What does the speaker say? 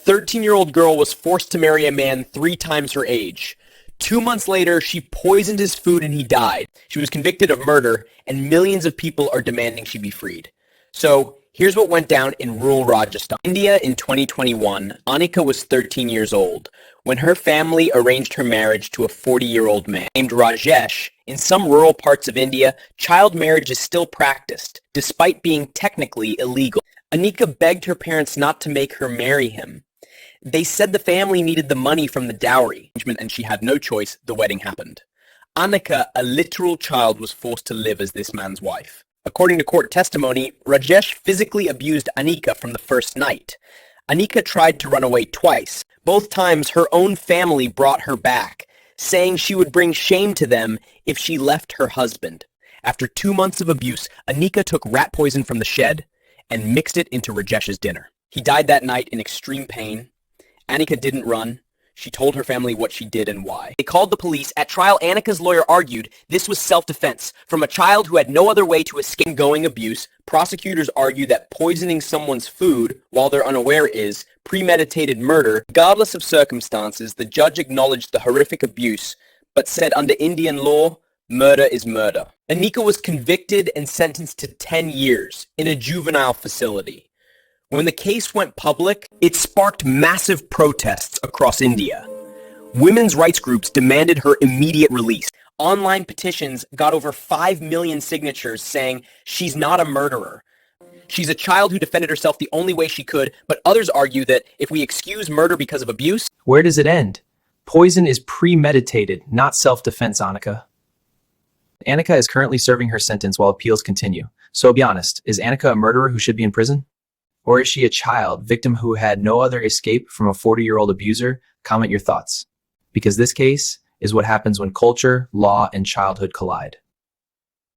13-year-old girl was forced to marry a man 3 times her age. 2 months later, she poisoned his food and he died. She was convicted of murder, and millions of people are demanding she be freed. So, here's what went down in rural Rajasthan. India in 2021, Anika was 13 years old when her family arranged her marriage to a 40-year-old man named Rajesh. In some rural parts of India, child marriage is still practiced, despite being technically illegal. Anika begged her parents not to make her marry him. They said the family needed the money from the dowry, and she had no choice. The wedding happened. Anika, a literal child, was forced to live as this man's wife. According to court testimony, Rajesh physically abused Anika from the first night. Anika tried to run away twice. Both times, her own family brought her back, saying she would bring shame to them if she left her husband. After 2 months of abuse, Anika took rat poison from the shed and mixed it into Rajesh's dinner. He died that night in extreme pain. Anika didn't run. She told her family what she did and why. They called the police. At trial, Anika's lawyer argued this was self-defense from a child who had no other way to escape ongoing abuse. Prosecutors argue that poisoning someone's food while they're unaware is premeditated murder. Regardless of circumstances, the judge acknowledged the horrific abuse, but said under Indian law, murder is murder. Anika was convicted and sentenced to 10 years in a juvenile facility. When the case went public, it sparked massive protests across India. Women's rights groups demanded her immediate release. Online petitions got over 5 million signatures saying she's not a murderer. She's a child who defended herself the only way she could, but others argue that if we excuse murder because of abuse... Where does it end? Poison is premeditated, not self-defense, Anika. Anika is currently serving her sentence while appeals continue. So be honest, is Anika a murderer who should be in prison? Or is she a child, victim who had no other escape from a 40-year-old abuser? Comment your thoughts. Because this case is what happens when culture, law, and childhood collide.